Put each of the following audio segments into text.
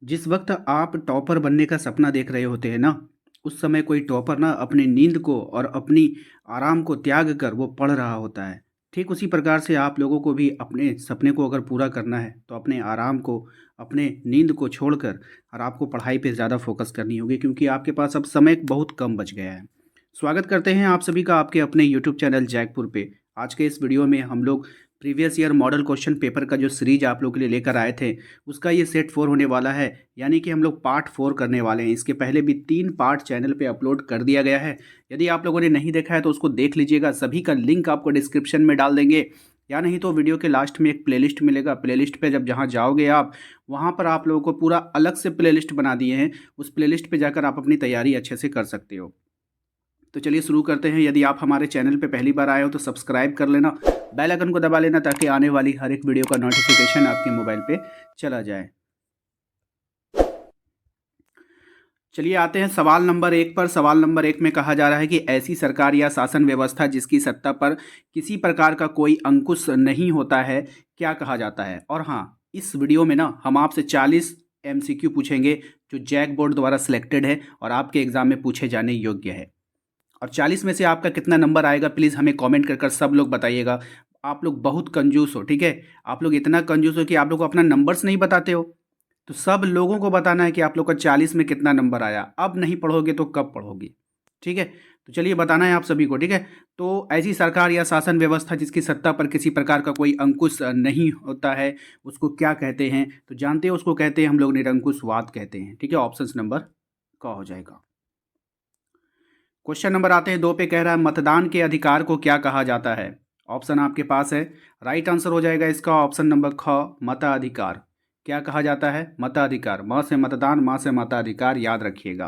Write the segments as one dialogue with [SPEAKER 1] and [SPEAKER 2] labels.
[SPEAKER 1] जिस वक्त आप टॉपर बनने का सपना देख रहे होते हैं ना, उस समय कोई टॉपर ना अपनी नींद को और अपनी आराम को त्याग कर वो पढ़ रहा होता है। ठीक उसी प्रकार से आप लोगों को भी अपने सपने को अगर पूरा करना है, तो अपने आराम को, अपने नींद को छोड़कर और आपको पढ़ाई पे ज़्यादा फोकस करनी होगी, क्योंकि आपके पास अब समय बहुत कम बच गया है। स्वागत करते हैं आप सभी का आपके अपने यूट्यूब चैनल जैकपुर पे। आज के इस वीडियो में हम लोग previous year model question paper का जो सीरीज आप लोगों के लिए लेकर आए थे, उसका ये सेट 4 होने वाला है। यानी कि हम लोग पार्ट 4 करने वाले हैं। इसके पहले भी 3 पार्ट चैनल पे अपलोड कर दिया गया है। यदि आप लोगों ने नहीं देखा है तो उसको देख लीजिएगा। सभी का लिंक आपको डिस्क्रिप्शन में डाल देंगे, या नहीं तो वीडियो के लास्ट में एक प्लेलिस्ट मिलेगा। प्लेलिस्ट पे जब जहाँ जाओगे आप, वहाँ पर आप लोगों को पूरा अलग से प्लेलिस्ट बना दिए हैं। उस प्लेलिस्ट पे जाकर आप अपनी तैयारी अच्छे से कर सकते हो। तो चलिए शुरू करते हैं। यदि आप हमारे चैनल पे पहली बार आए हो तो सब्सक्राइब कर लेना, बेल आइकन को दबा लेना, ताकि आने वाली हर एक वीडियो का नोटिफिकेशन आपके मोबाइल पे चला जाए। चलिए आते हैं सवाल नंबर 1 पर। सवाल नंबर 1 में कहा जा रहा है कि ऐसी सरकार या शासन व्यवस्था जिसकी सत्ता पर किसी प्रकार का कोई अंकुश नहीं होता है, क्या कहा जाता है। और हाँ, इस वीडियो में ना हम आपसे 40 एमसीक्यू पूछेंगे, जो जैक बोर्ड द्वारा सिलेक्टेड है और आपके एग्जाम में पूछे जाने योग्य है। और 40 में से आपका कितना नंबर आएगा, प्लीज़ हमें कमेंट कर कर सब लोग बताइएगा। आप लोग बहुत कंजूस हो, ठीक है। आप लोग इतना कंजूस हो कि आप लोग अपना नंबर्स नहीं बताते हो। तो सब लोगों को बताना है कि आप लोग का 40 में कितना नंबर आया। अब नहीं पढ़ोगे तो कब पढ़ोगे, ठीक है। तो चलिए बताना है आप सभी को, ठीक है। तो ऐसी सरकार या शासन व्यवस्था जिसकी सत्ता पर किसी प्रकार का कोई अंकुश नहीं होता है, उसको क्या कहते हैं। तो जानते हो, उसको कहते हैं हम लोग निरंकुशवाद कहते हैं, ठीक है। ऑप्शन नंबर का हो जाएगा। क्वेश्चन नंबर आते हैं 2 पे। कह रहा है मतदान के अधिकार को क्या कहा जाता है। ऑप्शन आपके पास है। राइट आंसर हो जाएगा इसका ऑप्शन नंबर ख, मताधिकार। क्या कहा जाता है? मताधिकार। म से मतदान, मा से मताधिकार, याद रखिएगा।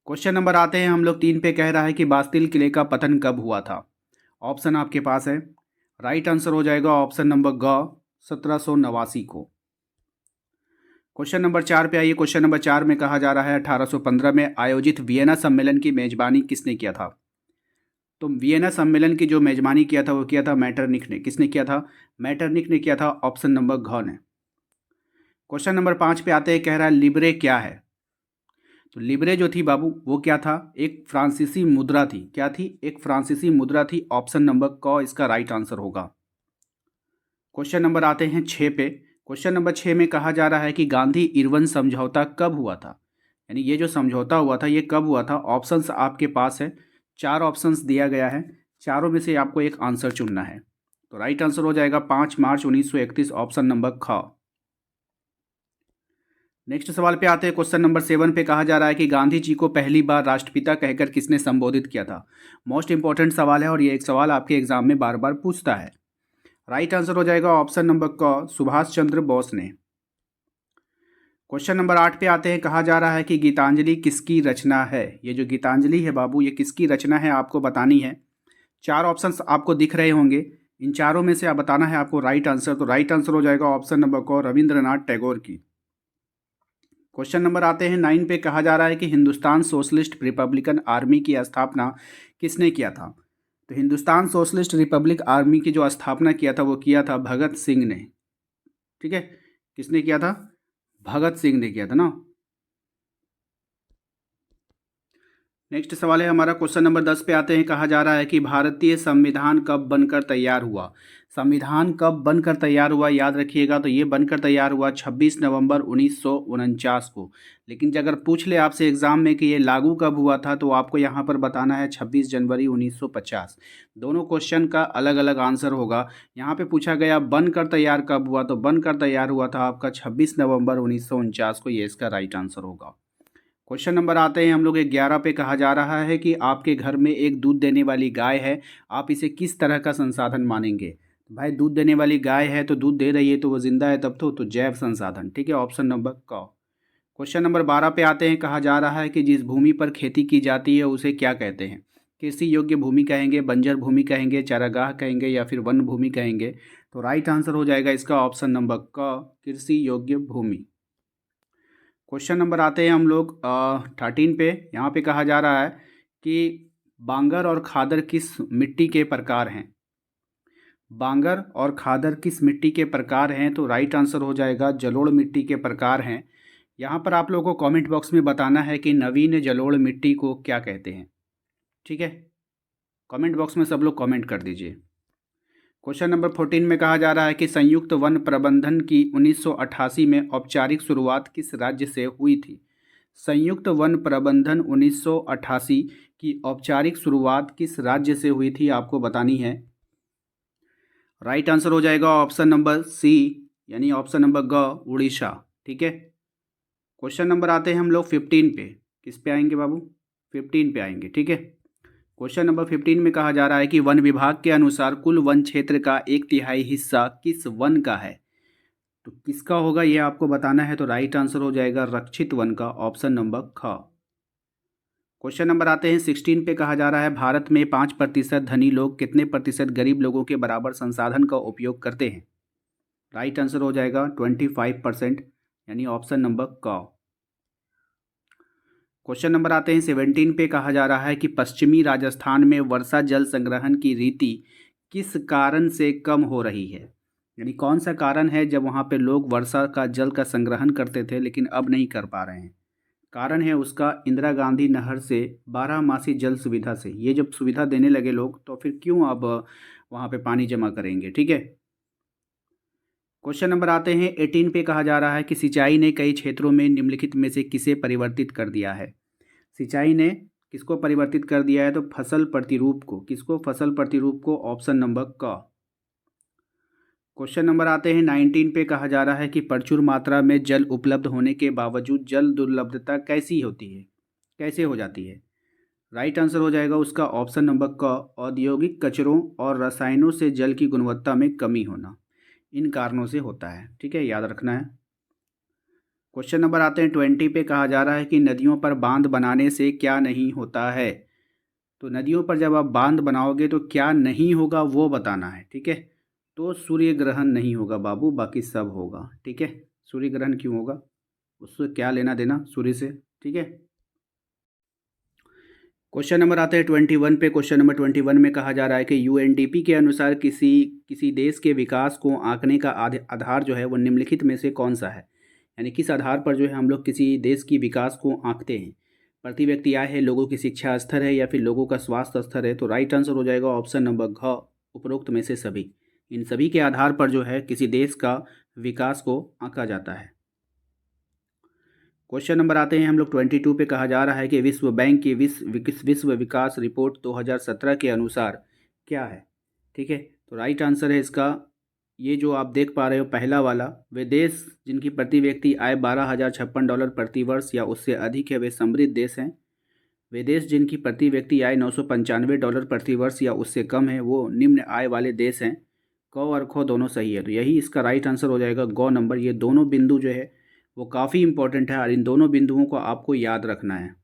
[SPEAKER 1] क्वेश्चन नंबर आते हैं हम लोग 3 पे। कह रहा है कि बास्तिल किले का पतन कब हुआ था। ऑप्शन आपके पास है। राइट आंसर हो जाएगा ऑप्शन नंबर ग, 1789 को। क्वेश्चन नंबर 4 पे आइए। क्वेश्चन नंबर 4 में कहा जा रहा है 1815 में आयोजित वियना सम्मेलन की मेजबानी किसने किया था। तो वियना सम्मेलन की जो मेजबानी किया था वो किया था मैटरनिख ने। किसने किया था? मैटरनिख ने किया था। ऑप्शन नंबर घ ने। क्वेश्चन नंबर 5 पे आते हैं। कह रहा है लिब्रे क्या है। तो लिब्रे जो थी बाबू, वो क्या था? एक फ्रांसीसी मुद्रा थी। क्या थी? एक फ्रांसीसी मुद्रा थी। ऑप्शन नंबर क इसका राइट आंसर होगा। क्वेश्चन नंबर आते हैं 6 पे। क्वेश्चन नंबर 6 में कहा जा रहा है कि गांधी इरविन समझौता कब हुआ था। यानी ये जो समझौता हुआ था ये कब हुआ था। ऑप्शंस आपके पास है। 4 ऑप्शंस दिया गया है। चारों में से आपको एक आंसर चुनना है। तो राइट आंसर हो जाएगा 5 मार्च 1931, ऑप्शन नंबर ख। नेक्स्ट सवाल पे आते हैं। क्वेश्चन नंबर 7 पे कहा जा रहा है कि गांधी जी को पहली बार राष्ट्रपिता कहकर किसने संबोधित किया था। मोस्ट इंपॉर्टेंट सवाल है और ये एक सवाल आपके एग्जाम में बार बार पूछता है। राइट आंसर हो जाएगा ऑप्शन नंबर क, सुभाष चंद्र बोस ने। क्वेश्चन नंबर 8 पे आते हैं। कहा जा रहा है कि गीतांजलि किसकी रचना है। ये जो गीतांजलि है बाबू, ये किसकी रचना है आपको बतानी है। 4 ऑप्शंस आपको दिख रहे होंगे। इन चारों में से आप बताना है आपको राइट आंसर। तो राइट आंसर हो जाएगा ऑप्शन नंबर क, रविंद्रनाथ टैगोर की। क्वेश्चन नंबर आते हैं 9 पे। कहा जा रहा है कि हिंदुस्तान सोशलिस्ट रिपब्लिकन आर्मी की स्थापना किसने किया था। तो हिंदुस्तान सोशलिस्ट रिपब्लिक आर्मी की जो स्थापना किया था वो किया था भगत सिंह ने, ठीक है। किसने किया था? भगत सिंह ने किया था ना। नेक्स्ट सवाल है हमारा। क्वेश्चन नंबर 10 पे आते हैं। कहा जा रहा है कि भारतीय संविधान कब बनकर तैयार हुआ। संविधान कब बनकर तैयार हुआ, याद रखिएगा। तो ये बनकर तैयार हुआ 26 नवंबर 1949 को। लेकिन अगर पूछ ले आपसे एग्जाम में कि ये लागू कब हुआ था, तो आपको यहाँ पर बताना है 26 जनवरी 1950। दोनों क्वेश्चन का अलग अलग आंसर होगा। यहाँ पे पूछा गया बनकर तैयार कब हुआ, तो बनकर तैयार हुआ था आपका 26 नवंबर 1949 को। ये इसका राइट आंसर होगा। क्वेश्चन नंबर आते हैं हम लोग 11 पे। कहा जा रहा है कि आपके घर में एक दूध देने वाली गाय है, आप इसे किस तरह का संसाधन मानेंगे। भाई दूध देने वाली गाय है तो दूध दे रही है तो वो जिंदा है, तब तो जैव संसाधन, ठीक है। ऑप्शन नंबर क। क्वेश्चन नंबर 12 पे आते हैं। कहा जा रहा है कि जिस भूमि पर खेती की जाती है उसे क्या कहते हैं। कृषि योग्य भूमि कहेंगे, बंजर भूमि कहेंगे, चारागाह कहेंगे, या फिर वन भूमि कहेंगे। तो राइट आंसर हो जाएगा इसका ऑप्शन नंबर क, कृषि योग्य भूमि। क्वेश्चन नंबर आते हैं हम लोग 13 पे। यहाँ पे कहा जा रहा है कि बांगर और खादर किस मिट्टी के प्रकार हैं। बांगर और खादर किस मिट्टी के प्रकार हैं। तो राइट आंसर हो जाएगा जलोढ़ मिट्टी के प्रकार हैं। यहाँ पर आप लोगों को कमेंट बॉक्स में बताना है कि नवीन जलोढ़ मिट्टी को क्या कहते हैं। ठीक है, कमेंट बॉक्स में सब लोग कमेंट कर दीजिए। क्वेश्चन नंबर 14 में कहा जा रहा है कि संयुक्त वन प्रबंधन की 1988 में औपचारिक शुरुआत किस राज्य से हुई थी। संयुक्त वन प्रबंधन 1988 की औपचारिक शुरुआत किस राज्य से हुई थी आपको बतानी है। राइट आंसर हो जाएगा ऑप्शन नंबर सी, यानी ऑप्शन नंबर ग, उड़ीसा। ठीक है, क्वेश्चन नंबर आते हैं हम लोग 15 पे। किस पे आएंगे बाबू? 15 पे आएंगे। ठीक है, क्वेश्चन नंबर 15 में कहा जा रहा है कि वन विभाग के अनुसार कुल वन क्षेत्र का 1/3 हिस्सा किस वन का है। तो किसका होगा ये आपको बताना है। तो राइट आंसर हो जाएगा रक्षित वन का, ऑप्शन नंबर ख। क्वेश्चन नंबर आते हैं 16 पे। कहा जा रहा है भारत में 5% धनी लोग कितने प्रतिशत गरीब लोगों के बराबर संसाधन का उपयोग करते हैं। राइट आंसर हो जाएगा 25%, यानी ऑप्शन नंबर क। क्वेश्चन नंबर आते हैं 17 पे। कहा जा रहा है कि पश्चिमी राजस्थान में वर्षा जल संग्रहण की रीति किस कारण से कम हो रही है। यानी कौन सा कारण है जब वहाँ पे लोग वर्षा का जल का संग्रहण करते थे लेकिन अब नहीं कर पा रहे हैं। कारण है उसका इंदिरा गांधी नहर से 12 मासी जल सुविधा से। ये जब सुविधा देने लगे लोग तो फिर क्यों अब वहाँ पे पानी जमा करेंगे। ठीक है, क्वेश्चन नंबर आते हैं 18 पे। कहा जा रहा है कि सिंचाई ने कई क्षेत्रों में निम्नलिखित में से किसे परिवर्तित कर दिया है। सिंचाई ने किसको परिवर्तित कर दिया है। तो फसल प्रतिरूप को। किसको? फसल प्रतिरूप को, ऑप्शन नंबर क। क्वेश्चन नंबर आते हैं 19 पे। कहा जा रहा है कि प्रचुर मात्रा में जल उपलब्ध होने के बावजूद जल दुर्लभता कैसी होती है, कैसे हो जाती है। राइट आंसर हो जाएगा उसका ऑप्शन नंबर क, औद्योगिक कचरों और रसायनों से जल की गुणवत्ता में कमी होना, इन कारणों से होता है। ठीक है, याद रखना है। क्वेश्चन नंबर आते हैं 20 पे। कहा जा रहा है कि नदियों पर बांध बनाने से क्या नहीं होता है। तो नदियों पर जब आप बांध बनाओगे तो क्या नहीं होगा वो बताना है। ठीक है, तो सूर्य ग्रहण नहीं होगा बाबू, बाकी सब होगा। ठीक है, सूर्य ग्रहण क्यों होगा, उससे क्या लेना देना सूर्य से। ठीक है, क्वेश्चन नंबर आता है 21 पे। क्वेश्चन नंबर 21 में कहा जा रहा है कि यूएनडीपी के अनुसार किसी किसी देश के विकास को आंकने का आधार जो है वो निम्नलिखित में से कौन सा है। यानी किस आधार पर जो है हम लोग किसी देश की विकास को आंकते हैं। प्रति व्यक्ति आय है, लोगों की शिक्षा स्तर है, या फिर लोगों का स्वास्थ्य स्तर है। तो राइट आंसर हो जाएगा ऑप्शन नंबर घ, उपरोक्त में से सभी। इन सभी के आधार पर जो है किसी देश का विकास को आंका जाता है। क्वेश्चन नंबर आते हैं हम लोग 22 पे। कहा जा रहा है कि विश्व बैंक की विश्व विकास रिपोर्ट 2017 के अनुसार क्या है। ठीक है, तो राइट आंसर है इसका ये जो आप देख पा रहे हो पहला वाला। वे देश जिनकी प्रति व्यक्ति आय $12,056 प्रति वर्ष या उससे अधिक है वे समृद्ध देश हैं। वे देश जिनकी प्रति व्यक्ति आय $995 प्रति वर्ष या उससे कम है वो निम्न आय वाले देश हैं। क और ख दोनों सही है, तो यही इसका राइट आंसर हो जाएगा ग नंबर। ये दोनों बिंदु जो है वो काफ़ी इंपॉर्टेंट है और इन दोनों बिंदुओं को आपको याद रखना है।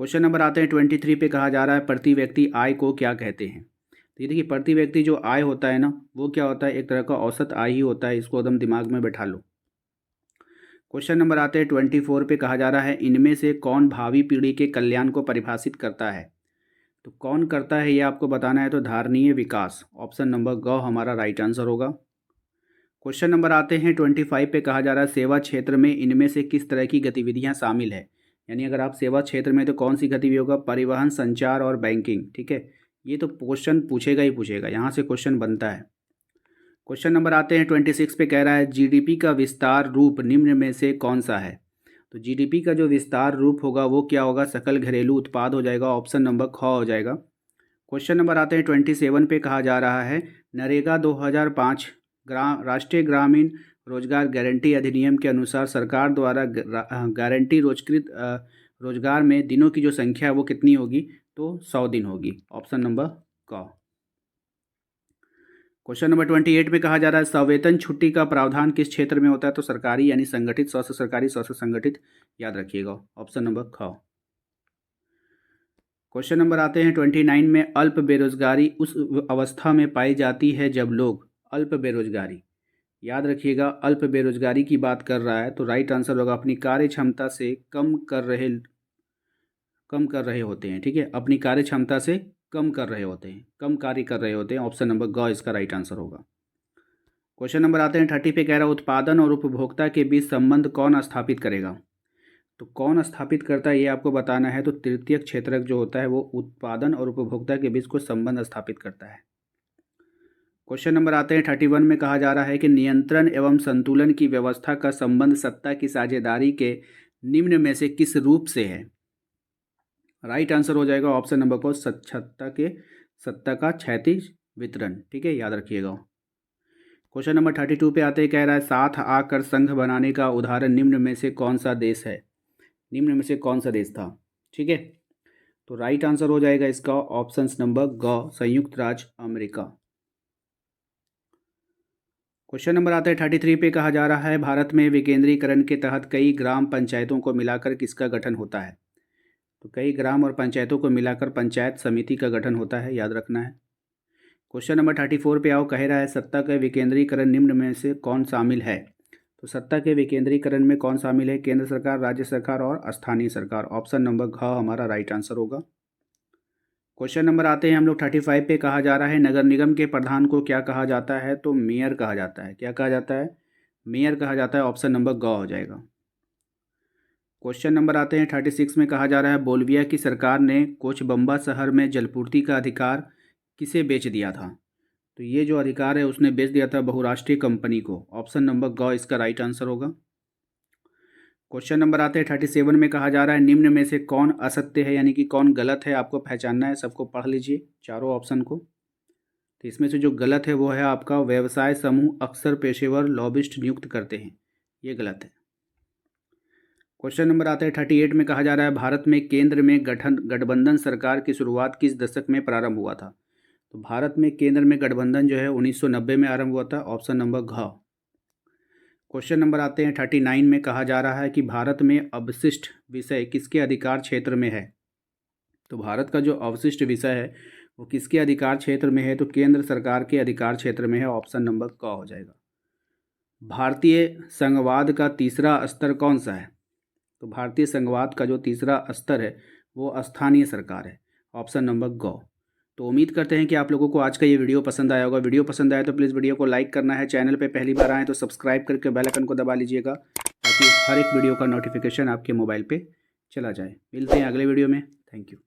[SPEAKER 1] क्वेश्चन नंबर आते हैं 23 पे। कहा जा रहा है प्रति व्यक्ति आय को क्या कहते हैं। तो ये देखिए प्रति व्यक्ति जो आय होता है ना वो क्या होता है, एक तरह का औसत आय ही होता है। इसको एकदम दिमाग में बैठा लो। क्वेश्चन नंबर आते हैं 24 पे। कहा जा रहा है इनमें से कौन भावी पीढ़ी के कल्याण को परिभाषित करता है। तो कौन करता है ये आपको बताना है। तो धारणीय विकास, ऑप्शन नंबर ग हमारा राइट आंसर होगा। क्वेश्चन नंबर आते हैं 25 पे। कहा जा रहा है सेवा क्षेत्र में इनमें से किस तरह की गतिविधियां शामिल है। यानी अगर आप सेवा क्षेत्र में तो कौन सी गतिविधि होगा, परिवहन, संचार और बैंकिंग। ठीक है, ये तो क्वेश्चन पूछेगा ही पूछेगा, यहाँ से क्वेश्चन बनता है। क्वेश्चन नंबर आते हैं 26 पे। कह रहा है जीडीपी का विस्तार रूप निम्न में से कौन सा है। तो जीडीपी का जो विस्तार रूप होगा वो क्या होगा, सकल घरेलू उत्पाद हो जाएगा, ऑप्शन नंबर ख हो जाएगा। क्वेश्चन नंबर आते हैं 27 पे। कहा जा रहा है नरेगा 2005 राष्ट्रीय ग्रामीण रोजगार गारंटी अधिनियम के अनुसार सरकार द्वारा गारंटी रोजगार में दिनों की जो संख्या है वो कितनी होगी। तो 100 दिन होगी, ऑप्शन नंबर क। क्वेश्चन नंबर 28 में कहा जा रहा है सवेतन छुट्टी का प्रावधान किस क्षेत्र में होता है। तो सरकारी यानी संगठित, स्व से सरकारी, स्व से संगठित, याद रखिएगा, ऑप्शन नंबर ख। क्वेश्चन नंबर आते हैं 29 में। अल्प बेरोजगारी उस अवस्था में पाई जाती है जब लोग, अल्प बेरोजगारी याद रखिएगा, अल्प बेरोजगारी की बात कर रहा है। तो राइट आंसर होगा अपनी कार्य क्षमता से कम कर रहे होते हैं। ठीक है, अपनी कार्य क्षमता से कम कर रहे होते हैं, कम कार्य कर रहे होते हैं, ऑप्शन नंबर ग इसका राइट आंसर होगा। क्वेश्चन नंबर आते हैं 30 पे, कह रहा है उत्पादन और उपभोक्ता के बीच संबंध कौन स्थापित करेगा। तो कौन स्थापित करता है ये आपको बताना है। तो तृतीय क्षेत्रक जो होता है वो उत्पादन और उपभोक्ता के बीच कोई संबंध स्थापित करता है। क्वेश्चन नंबर आते हैं 31 में, कहा जा रहा है कि नियंत्रण एवं संतुलन की व्यवस्था का संबंध सत्ता की साझेदारी के निम्न में से किस रूप से है। राइट आंसर हो जाएगा ऑप्शन नंबर को सत्ता का क्षैतिज वितरण। ठीक है, याद रखिएगा। क्वेश्चन नंबर 32 पे आते हैं, कह रहा है साथ आकर संघ बनाने का उदाहरण निम्न में से कौन सा देश है। निम्न में से कौन सा देश था। ठीक है, तो राइट आंसर हो जाएगा इसका ऑप्शन नंबर ग, संयुक्त राज्य अमेरिका। क्वेश्चन नंबर आता है 33 पे, कहा जा रहा है भारत में विकेंद्रीकरण के तहत कई ग्राम पंचायतों को मिलाकर किसका गठन होता है। तो कई ग्राम और पंचायतों को मिलाकर पंचायत समिति का गठन होता है, याद रखना है। क्वेश्चन नंबर 34 पे आओ, कह रहा है सत्ता का विकेंद्रीकरण निम्न में से कौन शामिल है। तो सत्ता के विकेंद्रीकरण में कौन शामिल है। केंद्र सरकार, राज्य सरकार और स्थानीय सरकार। ऑप्शन नंबर घ हमारा राइट आंसर होगा। क्वेश्चन नंबर आते हैं हम लोग 35 पे, कहा जा रहा है नगर निगम के प्रधान को क्या कहा जाता है। तो मेयर कहा जाता है। क्या कहा जाता है, मेयर कहा जाता है। ऑप्शन नंबर ग हो जाएगा। क्वेश्चन नंबर आते हैं 36 में, कहा जा रहा है बोल्विया की सरकार ने कोचबंबा शहर में जलपूर्ति का अधिकार किसे बेच दिया था। तो ये जो अधिकार है उसने बेच दिया था बहुराष्ट्रीय कंपनी को। ऑप्शन नंबर ग इसका राइट आंसर होगा। क्वेश्चन नंबर आते हैं 37 में, कहा जा रहा है निम्न में से कौन असत्य है, यानी कि कौन गलत है, आपको पहचानना है। सबको पढ़ लीजिए चारों ऑप्शन को। तो इसमें से जो गलत है वो है आपका व्यवसाय समूह अक्सर पेशेवर लॉबिस्ट नियुक्त करते हैं, ये गलत है। क्वेश्चन नंबर आता है 38 में, कहा जा रहा है भारत में केंद्र में गठबंधन सरकार की शुरुआत किस दशक में प्रारंभ हुआ था। तो भारत में केंद्र में गठबंधन जो है 1990 में आरंभ हुआ था। ऑप्शन नंबर घ। क्वेश्चन नंबर आते हैं 39 में, कहा जा रहा है कि भारत में अवशिष्ट विषय किसके अधिकार क्षेत्र में है। तो भारत का जो अवशिष्ट विषय है वो किसके अधिकार क्षेत्र में है। तो केंद्र सरकार के अधिकार क्षेत्र में है। ऑप्शन नंबर क हो जाएगा। भारतीय संघवाद का तीसरा स्तर कौन सा है। तो भारतीय संघवाद का जो तीसरा स्तर है वो स्थानीय सरकार है। ऑप्शन नंबर ग। तो उम्मीद करते हैं कि आप लोगों को आज का ये वीडियो पसंद आया होगा। वीडियो पसंद आया तो प्लीज़ वीडियो को लाइक करना है। चैनल पे पहली बार आए तो सब्सक्राइब करके बेल आइकन को दबा लीजिएगा ताकि हर एक वीडियो का नोटिफिकेशन आपके मोबाइल पे चला जाए। मिलते हैं अगले वीडियो में। Thank you.